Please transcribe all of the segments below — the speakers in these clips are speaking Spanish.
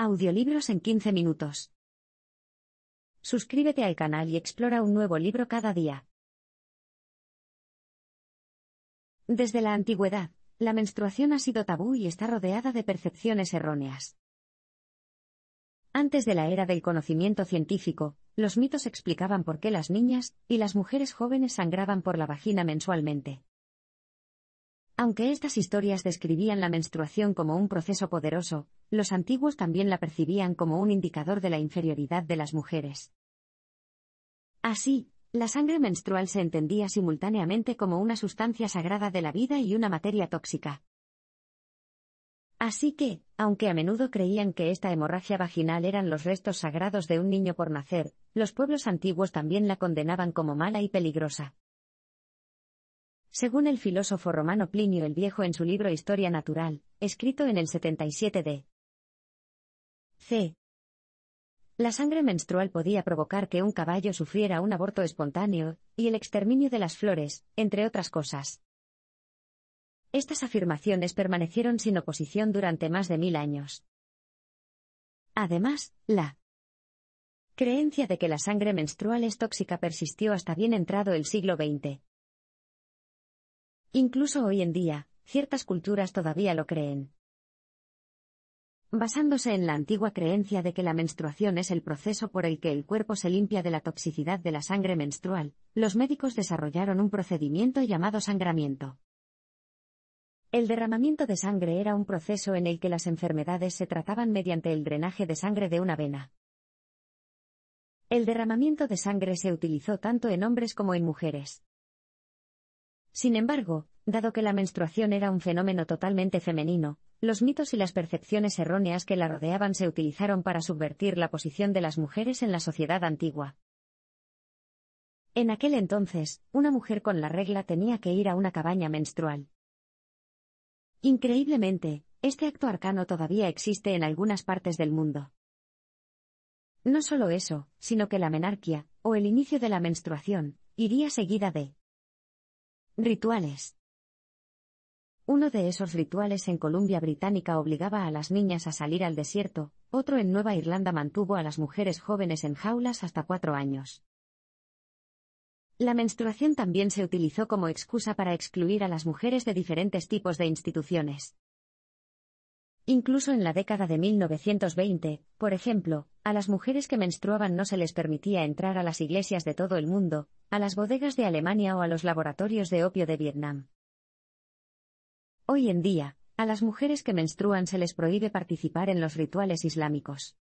Audiolibros en 15 minutos. Suscríbete al canal y explora un nuevo libro cada día. Desde la antigüedad, la menstruación ha sido tabú y está rodeada de percepciones erróneas. Antes de la era del conocimiento científico, los mitos explicaban por qué las niñas y las mujeres jóvenes sangraban por la vagina mensualmente. Aunque estas historias describían la menstruación como un proceso poderoso, los antiguos también la percibían como un indicador de la inferioridad de las mujeres. Así, la sangre menstrual se entendía simultáneamente como una sustancia sagrada de la vida y una materia tóxica. Así que, aunque a menudo creían que esta hemorragia vaginal eran los restos sagrados de un niño por nacer, los pueblos antiguos también la condenaban como mala y peligrosa. Según el filósofo romano Plinio el Viejo en su libro Historia Natural, escrito en el 77 d.C., la sangre menstrual podía provocar que un caballo sufriera un aborto espontáneo, y el exterminio de las flores, entre otras cosas. Estas afirmaciones permanecieron sin oposición durante más de 1000 años. Además, la creencia de que la sangre menstrual es tóxica persistió hasta bien entrado el siglo XX. Incluso hoy en día, ciertas culturas todavía lo creen. Basándose en la antigua creencia de que la menstruación es el proceso por el que el cuerpo se limpia de la toxicidad de la sangre menstrual, los médicos desarrollaron un procedimiento llamado sangramiento. El derramamiento de sangre era un proceso en el que las enfermedades se trataban mediante el drenaje de sangre de una vena. El derramamiento de sangre se utilizó tanto en hombres como en mujeres. Sin embargo, dado que la menstruación era un fenómeno totalmente femenino, los mitos y las percepciones erróneas que la rodeaban se utilizaron para subvertir la posición de las mujeres en la sociedad antigua. En aquel entonces, una mujer con la regla tenía que ir a una cabaña menstrual. Increíblemente, este acto arcano todavía existe en algunas partes del mundo. No solo eso, sino que la menarquia, o el inicio de la menstruación, iría seguida de rituales. Uno de esos rituales en Columbia Británica obligaba a las niñas a salir al desierto, otro en Nueva Irlanda mantuvo a las mujeres jóvenes en jaulas hasta 4 años. La menstruación también se utilizó como excusa para excluir a las mujeres de diferentes tipos de instituciones. Incluso en la década de 1920, por ejemplo, a las mujeres que menstruaban no se les permitía entrar a las iglesias de todo el mundo, a las bodegas de Alemania o a los laboratorios de opio de Vietnam. Hoy en día, a las mujeres que menstruan se les prohíbe participar en los rituales islámicos.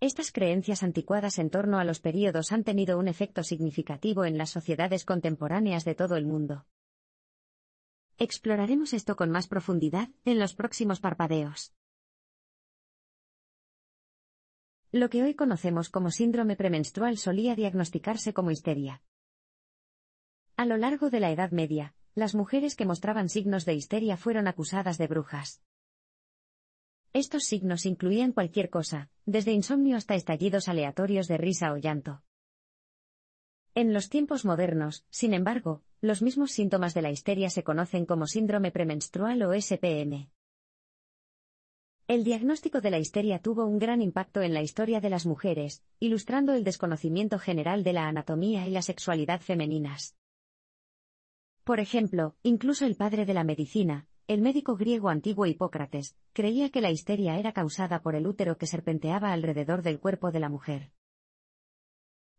Estas creencias anticuadas en torno a los períodos han tenido un efecto significativo en las sociedades contemporáneas de todo el mundo. Exploraremos esto con más profundidad en los próximos parpadeos. Lo que hoy conocemos como síndrome premenstrual solía diagnosticarse como histeria. A lo largo de la Edad Media, las mujeres que mostraban signos de histeria fueron acusadas de brujas. Estos signos incluían cualquier cosa, desde insomnio hasta estallidos aleatorios de risa o llanto. En los tiempos modernos, sin embargo, los mismos síntomas de la histeria se conocen como síndrome premenstrual o SPM. El diagnóstico de la histeria tuvo un gran impacto en la historia de las mujeres, ilustrando el desconocimiento general de la anatomía y la sexualidad femeninas. Por ejemplo, incluso el padre de la medicina, el médico griego antiguo Hipócrates, creía que la histeria era causada por el útero que serpenteaba alrededor del cuerpo de la mujer.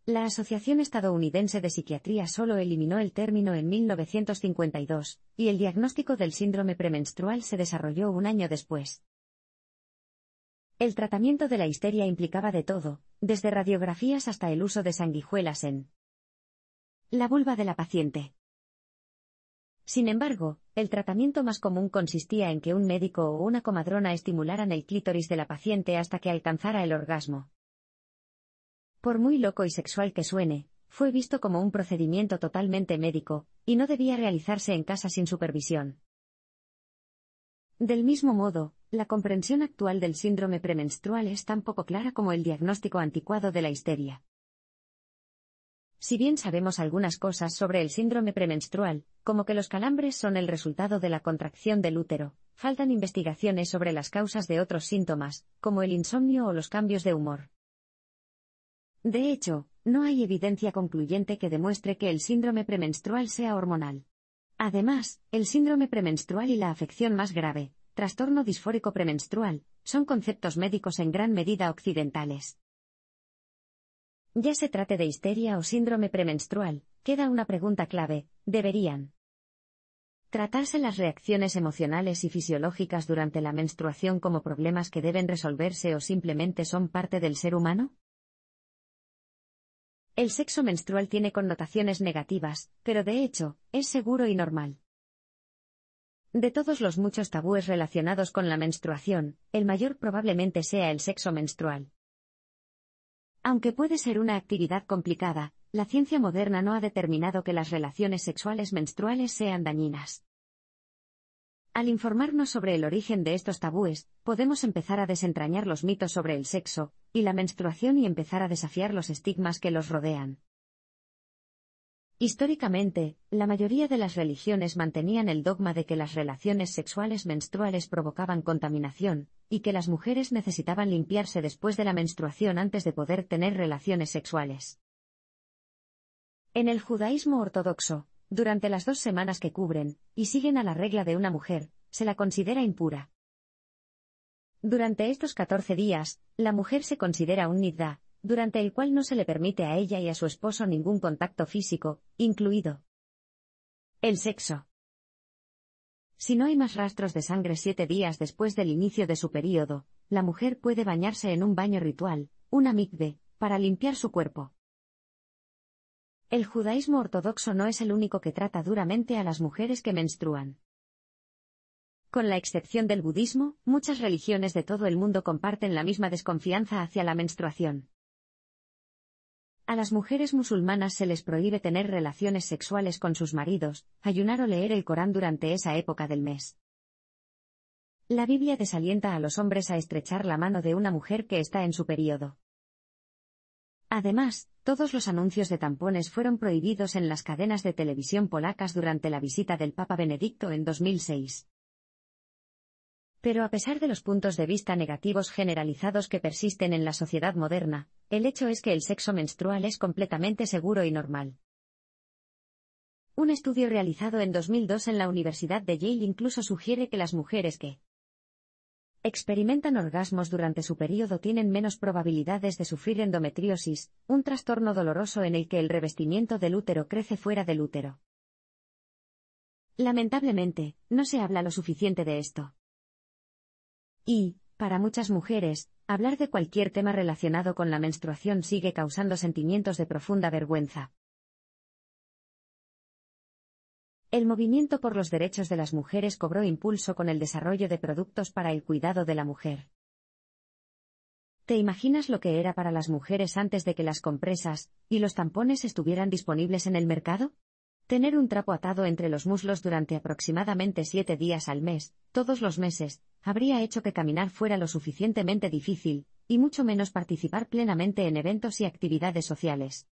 La Asociación Estadounidense de Psiquiatría solo eliminó el término en 1952, y el diagnóstico del síndrome premenstrual se desarrolló un año después. El tratamiento de la histeria implicaba de todo, desde radiografías hasta el uso de sanguijuelas en la vulva de la paciente. Sin embargo, el tratamiento más común consistía en que un médico o una comadrona estimularan el clítoris de la paciente hasta que alcanzara el orgasmo. Por muy loco y sexual que suene, fue visto como un procedimiento totalmente médico, y no debía realizarse en casa sin supervisión. Del mismo modo, la comprensión actual del síndrome premenstrual es tan poco clara como el diagnóstico anticuado de la histeria. Si bien sabemos algunas cosas sobre el síndrome premenstrual, como que los calambres son el resultado de la contracción del útero, faltan investigaciones sobre las causas de otros síntomas, como el insomnio o los cambios de humor. De hecho, no hay evidencia concluyente que demuestre que el síndrome premenstrual sea hormonal. Además, el síndrome premenstrual y la afección más grave, trastorno disfórico premenstrual, son conceptos médicos en gran medida occidentales. Ya se trate de histeria o síndrome premenstrual, queda una pregunta clave: ¿deberían tratarse las reacciones emocionales y fisiológicas durante la menstruación como problemas que deben resolverse o simplemente son parte del ser humano? El sexo menstrual tiene connotaciones negativas, pero de hecho, es seguro y normal. De todos los muchos tabúes relacionados con la menstruación, el mayor probablemente sea el sexo menstrual. Aunque puede ser una actividad complicada, la ciencia moderna no ha determinado que las relaciones sexuales menstruales sean dañinas. Al informarnos sobre el origen de estos tabúes, podemos empezar a desentrañar los mitos sobre el sexo y la menstruación y empezar a desafiar los estigmas que los rodean. Históricamente, la mayoría de las religiones mantenían el dogma de que las relaciones sexuales menstruales provocaban contaminación, y que las mujeres necesitaban limpiarse después de la menstruación antes de poder tener relaciones sexuales. En el judaísmo ortodoxo, durante las 2 semanas que cubren y siguen a la regla de una mujer, se la considera impura. Durante estos 14 días, la mujer se considera un nidá, durante el cual no se le permite a ella y a su esposo ningún contacto físico, incluido el sexo. Si no hay más rastros de sangre 7 días después del inicio de su período, la mujer puede bañarse en un baño ritual, una mikve, para limpiar su cuerpo. El judaísmo ortodoxo no es el único que trata duramente a las mujeres que menstruan. Con la excepción del budismo, muchas religiones de todo el mundo comparten la misma desconfianza hacia la menstruación. A las mujeres musulmanas se les prohíbe tener relaciones sexuales con sus maridos, ayunar o leer el Corán durante esa época del mes. La Biblia desalienta a los hombres a estrechar la mano de una mujer que está en su período. Además, todos los anuncios de tampones fueron prohibidos en las cadenas de televisión polacas durante la visita del Papa Benedicto en 2006. Pero a pesar de los puntos de vista negativos generalizados que persisten en la sociedad moderna, el hecho es que el sexo menstrual es completamente seguro y normal. Un estudio realizado en 2002 en la Universidad de Yale incluso sugiere que las mujeres que experimentan orgasmos durante su período tienen menos probabilidades de sufrir endometriosis, un trastorno doloroso en el que el revestimiento del útero crece fuera del útero. Lamentablemente, no se habla lo suficiente de esto. Y, para muchas mujeres, hablar de cualquier tema relacionado con la menstruación sigue causando sentimientos de profunda vergüenza. El movimiento por los derechos de las mujeres cobró impulso con el desarrollo de productos para el cuidado de la mujer. ¿Te imaginas lo que era para las mujeres antes de que las compresas y los tampones estuvieran disponibles en el mercado? Tener un trapo atado entre los muslos durante aproximadamente 7 días al mes, todos los meses, habría hecho que caminar fuera lo suficientemente difícil, y mucho menos participar plenamente en eventos y actividades sociales.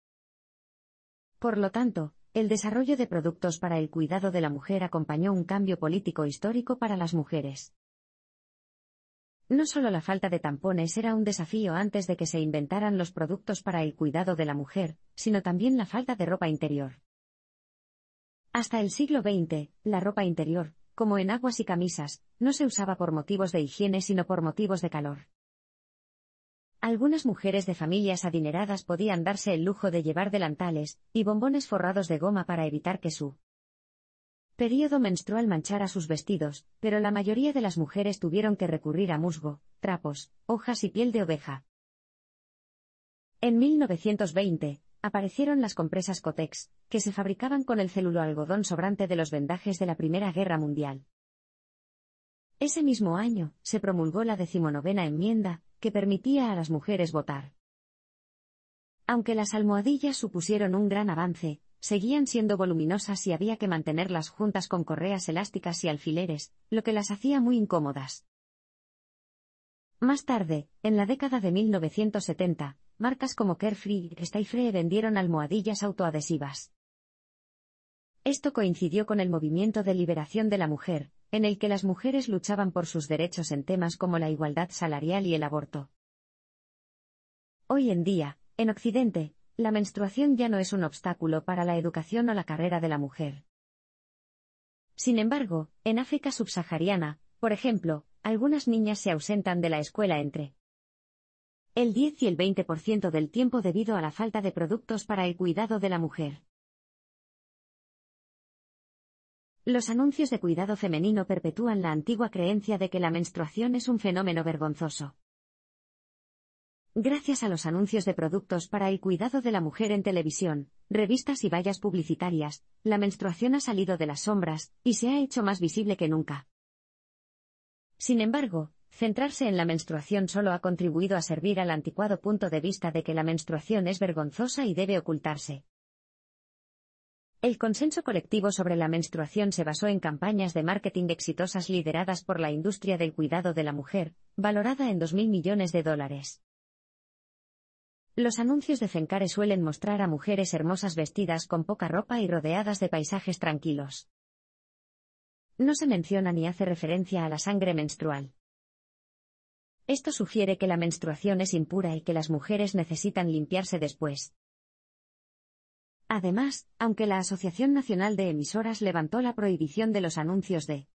Por lo tanto, el desarrollo de productos para el cuidado de la mujer acompañó un cambio político histórico para las mujeres. No solo la falta de tampones era un desafío antes de que se inventaran los productos para el cuidado de la mujer, sino también la falta de ropa interior. Hasta el siglo XX, la ropa interior, como enaguas y camisas, no se usaba por motivos de higiene sino por motivos de calor. Algunas mujeres de familias adineradas podían darse el lujo de llevar delantales y bombones forrados de goma para evitar que su período menstrual manchara sus vestidos, pero la mayoría de las mujeres tuvieron que recurrir a musgo, trapos, hojas y piel de oveja. En 1920, aparecieron las compresas Kotex, que se fabricaban con el celuloalgodón sobrante de los vendajes de la Primera Guerra Mundial. Ese mismo año, se promulgó la 19ª enmienda, que permitía a las mujeres votar. Aunque las almohadillas supusieron un gran avance, seguían siendo voluminosas y había que mantenerlas juntas con correas elásticas y alfileres, lo que las hacía muy incómodas. Más tarde, en la década de 1970, marcas como Carefree y Stayfree vendieron almohadillas autoadhesivas. Esto coincidió con el movimiento de liberación de la mujer, en el que las mujeres luchaban por sus derechos en temas como la igualdad salarial y el aborto. Hoy en día, en Occidente, la menstruación ya no es un obstáculo para la educación o la carrera de la mujer. Sin embargo, en África subsahariana, por ejemplo, algunas niñas se ausentan de la escuela entre el 10 y el 20% del tiempo debido a la falta de productos para el cuidado de la mujer. Los anuncios de cuidado femenino perpetúan la antigua creencia de que la menstruación es un fenómeno vergonzoso. Gracias a los anuncios de productos para el cuidado de la mujer en televisión, revistas y vallas publicitarias, la menstruación ha salido de las sombras y se ha hecho más visible que nunca. Sin embargo, centrarse en la menstruación solo ha contribuido a servir al anticuado punto de vista de que la menstruación es vergonzosa y debe ocultarse. El consenso colectivo sobre la menstruación se basó en campañas de marketing exitosas lideradas por la industria del cuidado de la mujer, valorada en $2.000 millones. Los anuncios de Fencare suelen mostrar a mujeres hermosas vestidas con poca ropa y rodeadas de paisajes tranquilos. No se menciona ni hace referencia a la sangre menstrual. Esto sugiere que la menstruación es impura y que las mujeres necesitan limpiarse después. Además, aunque la Asociación Nacional de Emisoras levantó la prohibición de los anuncios de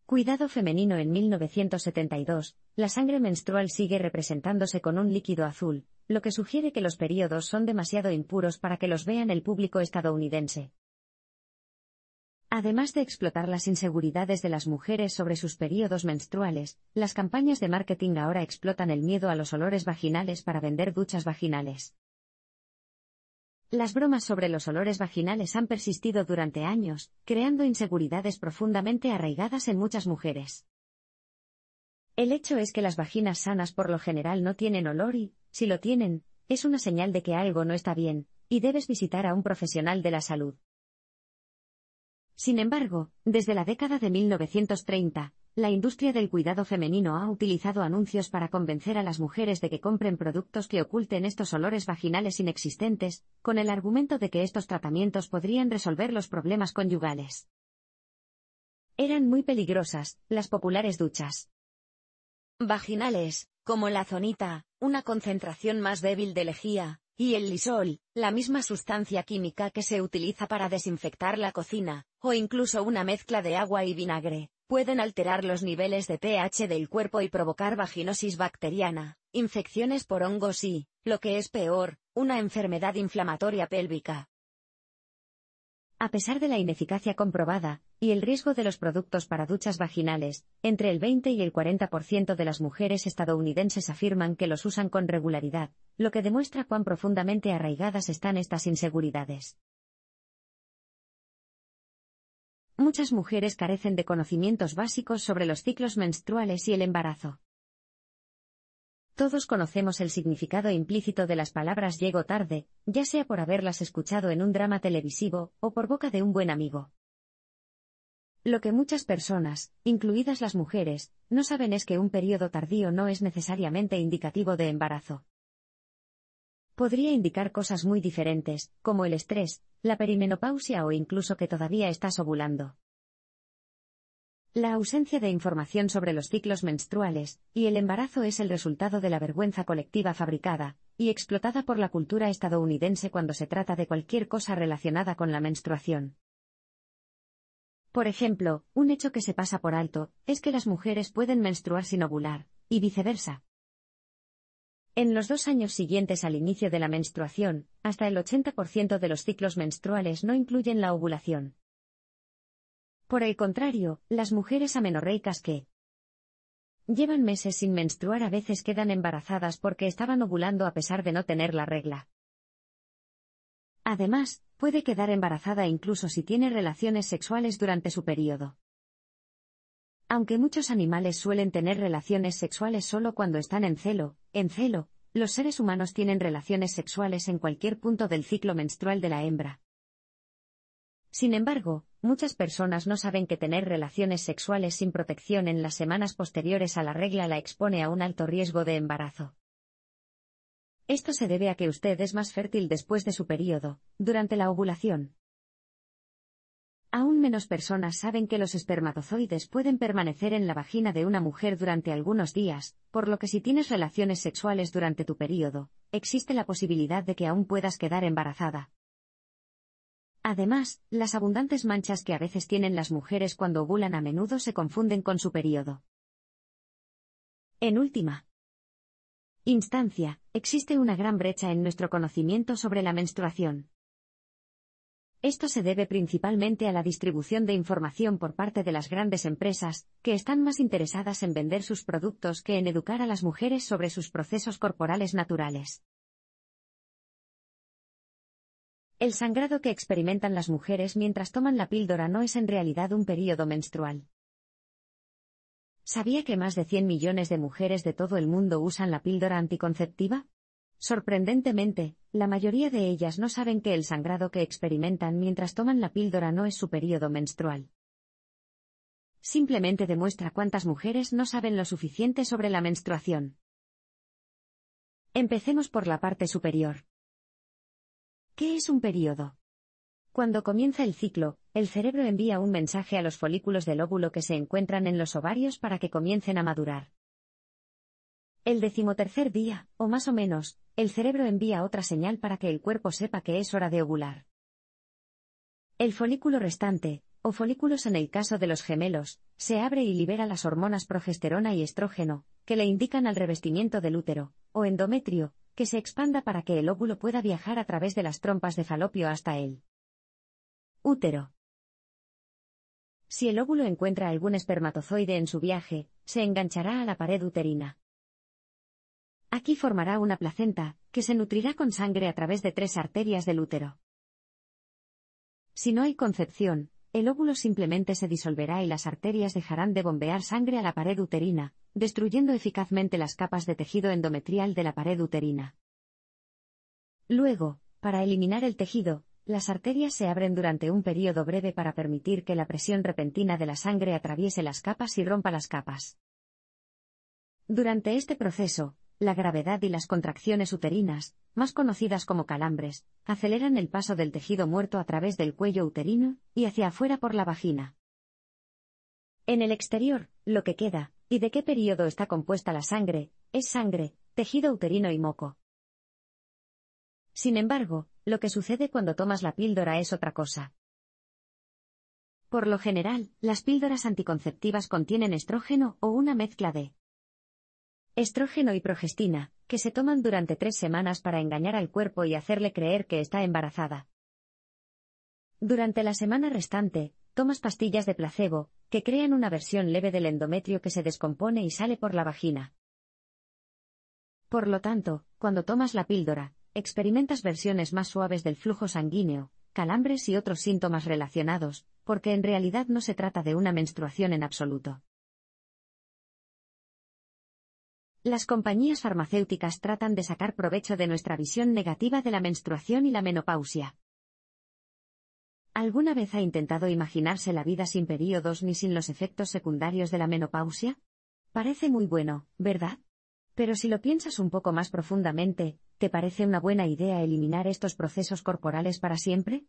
cuidado femenino en 1972, la sangre menstrual sigue representándose con un líquido azul, lo que sugiere que los períodos son demasiado impuros para que los vean el público estadounidense. Además de explotar las inseguridades de las mujeres sobre sus períodos menstruales, las campañas de marketing ahora explotan el miedo a los olores vaginales para vender duchas vaginales. Las bromas sobre los olores vaginales han persistido durante años, creando inseguridades profundamente arraigadas en muchas mujeres. El hecho es que las vaginas sanas por lo general no tienen olor y, si lo tienen, es una señal de que algo no está bien, y debes visitar a un profesional de la salud. Sin embargo, desde la década de 1930, la industria del cuidado femenino ha utilizado anuncios para convencer a las mujeres de que compren productos que oculten estos olores vaginales inexistentes, con el argumento de que estos tratamientos podrían resolver los problemas conyugales. Eran muy peligrosas, las populares duchas vaginales, como la Zonita, una concentración más débil de lejía, y el Lisol, la misma sustancia química que se utiliza para desinfectar la cocina, o incluso una mezcla de agua y vinagre, pueden alterar los niveles de pH del cuerpo y provocar vaginosis bacteriana, infecciones por hongos y, lo que es peor, una enfermedad inflamatoria pélvica. A pesar de la ineficacia comprobada, y el riesgo de los productos para duchas vaginales, entre el 20 y el 40% de las mujeres estadounidenses afirman que los usan con regularidad, lo que demuestra cuán profundamente arraigadas están estas inseguridades. Muchas mujeres carecen de conocimientos básicos sobre los ciclos menstruales y el embarazo. Todos conocemos el significado implícito de las palabras llego tarde, ya sea por haberlas escuchado en un drama televisivo, o por boca de un buen amigo. Lo que muchas personas, incluidas las mujeres, no saben es que un periodo tardío no es necesariamente indicativo de embarazo. Podría indicar cosas muy diferentes, como el estrés, la perimenopausia o incluso que todavía estás ovulando. La ausencia de información sobre los ciclos menstruales y el embarazo es el resultado de la vergüenza colectiva fabricada y explotada por la cultura estadounidense cuando se trata de cualquier cosa relacionada con la menstruación. Por ejemplo, un hecho que se pasa por alto es que las mujeres pueden menstruar sin ovular, y viceversa. En los 2 años siguientes al inicio de la menstruación, hasta el 80% de los ciclos menstruales no incluyen la ovulación. Por el contrario, las mujeres amenorreicas que llevan meses sin menstruar a veces quedan embarazadas porque estaban ovulando a pesar de no tener la regla. Además, puede quedar embarazada incluso si tiene relaciones sexuales durante su periodo. Aunque muchos animales suelen tener relaciones sexuales solo cuando están en celo, los seres humanos tienen relaciones sexuales en cualquier punto del ciclo menstrual de la hembra. Sin embargo, muchas personas no saben que tener relaciones sexuales sin protección en las semanas posteriores a la regla la expone a un alto riesgo de embarazo. Esto se debe a que usted es más fértil después de su periodo, durante la ovulación. Aún menos personas saben que los espermatozoides pueden permanecer en la vagina de una mujer durante algunos días, por lo que si tienes relaciones sexuales durante tu período, existe la posibilidad de que aún puedas quedar embarazada. Además, las abundantes manchas que a veces tienen las mujeres cuando ovulan a menudo se confunden con su período. En última instancia, existe una gran brecha en nuestro conocimiento sobre la menstruación. Esto se debe principalmente a la distribución de información por parte de las grandes empresas, que están más interesadas en vender sus productos que en educar a las mujeres sobre sus procesos corporales naturales. El sangrado que experimentan las mujeres mientras toman la píldora no es en realidad un período menstrual. ¿Sabía que más de 100 millones de mujeres de todo el mundo usan la píldora anticonceptiva? Sorprendentemente, la mayoría de ellas no saben que el sangrado que experimentan mientras toman la píldora no es su período menstrual. Simplemente demuestra cuántas mujeres no saben lo suficiente sobre la menstruación. Empecemos por la parte superior. ¿Qué es un período? Cuando comienza el ciclo, el cerebro envía un mensaje a los folículos del óvulo que se encuentran en los ovarios para que comiencen a madurar. El 13º día, o más o menos, el cerebro envía otra señal para que el cuerpo sepa que es hora de ovular. El folículo restante, o folículos en el caso de los gemelos, se abre y libera las hormonas progesterona y estrógeno, que le indican al revestimiento del útero, o endometrio, que se expanda para que el óvulo pueda viajar a través de las trompas de falopio hasta él. Útero. Si el óvulo encuentra algún espermatozoide en su viaje, se enganchará a la pared uterina. Aquí formará una placenta, que se nutrirá con sangre a través de 3 arterias del útero. Si no hay concepción, el óvulo simplemente se disolverá y las arterias dejarán de bombear sangre a la pared uterina, destruyendo eficazmente las capas de tejido endometrial de la pared uterina. Luego, para eliminar el tejido, las arterias se abren durante un periodo breve para permitir que la presión repentina de la sangre atraviese las capas y rompa las capas. Durante este proceso, la gravedad y las contracciones uterinas, más conocidas como calambres, aceleran el paso del tejido muerto a través del cuello uterino y hacia afuera por la vagina. En el exterior, lo que queda, y de qué periodo está compuesta la sangre, es sangre, tejido uterino y moco. Sin embargo, lo que sucede cuando tomas la píldora es otra cosa. Por lo general, las píldoras anticonceptivas contienen estrógeno o una mezcla de estrógeno y progestina, que se toman durante 3 semanas para engañar al cuerpo y hacerle creer que está embarazada. Durante la semana restante, tomas pastillas de placebo, que crean una versión leve del endometrio que se descompone y sale por la vagina. Por lo tanto, cuando tomas la píldora, experimentas versiones más suaves del flujo sanguíneo, calambres y otros síntomas relacionados, porque en realidad no se trata de una menstruación en absoluto. Las compañías farmacéuticas tratan de sacar provecho de nuestra visión negativa de la menstruación y la menopausia. ¿Alguna vez ha intentado imaginarse la vida sin periodos ni sin los efectos secundarios de la menopausia? Parece muy bueno, ¿verdad? Pero si lo piensas un poco más profundamente, ¿te parece una buena idea eliminar estos procesos corporales para siempre?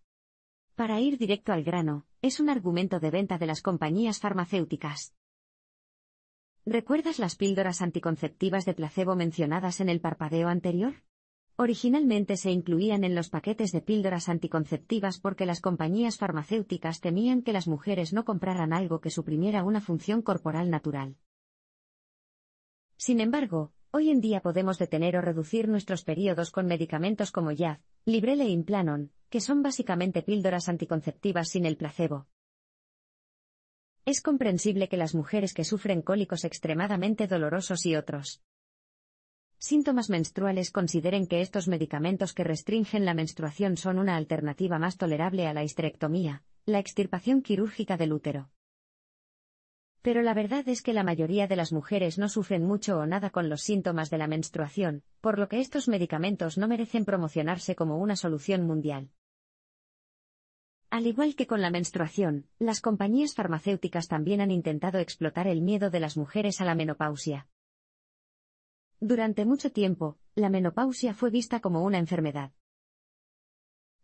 Para ir directo al grano, es un argumento de venta de las compañías farmacéuticas. ¿Recuerdas las píldoras anticonceptivas de placebo mencionadas en el parpadeo anterior? Originalmente se incluían en los paquetes de píldoras anticonceptivas porque las compañías farmacéuticas temían que las mujeres no compraran algo que suprimiera una función corporal natural. Sin embargo, hoy en día podemos detener o reducir nuestros periodos con medicamentos como Yaz, Librela e Implanon, que son básicamente píldoras anticonceptivas sin el placebo. Es comprensible que las mujeres que sufren cólicos extremadamente dolorosos y otros síntomas menstruales consideren que estos medicamentos que restringen la menstruación son una alternativa más tolerable a la histerectomía, la extirpación quirúrgica del útero. Pero la verdad es que la mayoría de las mujeres no sufren mucho o nada con los síntomas de la menstruación, por lo que estos medicamentos no merecen promocionarse como una solución mundial. Al igual que con la menstruación, las compañías farmacéuticas también han intentado explotar el miedo de las mujeres a la menopausia. Durante mucho tiempo, la menopausia fue vista como una enfermedad.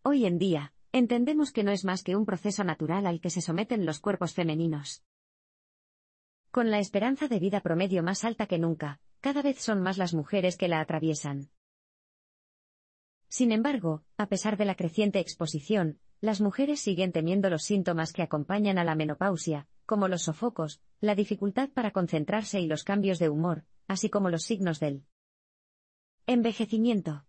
Hoy en día, Entendemos que no es más que un proceso natural al que se someten los cuerpos femeninos. Con la esperanza de vida promedio más alta que nunca, cada vez son más las mujeres que la atraviesan. Sin embargo, a pesar de la creciente exposición, las mujeres siguen temiendo los síntomas que acompañan a la menopausia, como los sofocos, la dificultad para concentrarse y los cambios de humor, así como los signos del envejecimiento.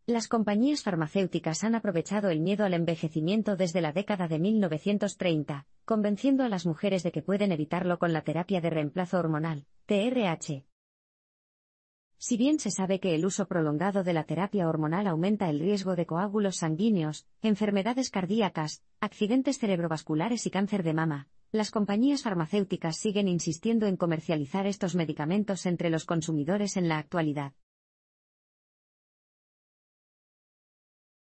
Las compañías farmacéuticas han aprovechado el miedo al envejecimiento desde la década de 1930, convenciendo a las mujeres de que pueden evitarlo con la terapia de reemplazo hormonal, TRH. Si bien se sabe que el uso prolongado de la terapia hormonal aumenta el riesgo de coágulos sanguíneos, enfermedades cardíacas, accidentes cerebrovasculares y cáncer de mama, las compañías farmacéuticas siguen insistiendo en comercializar estos medicamentos entre los consumidores en la actualidad.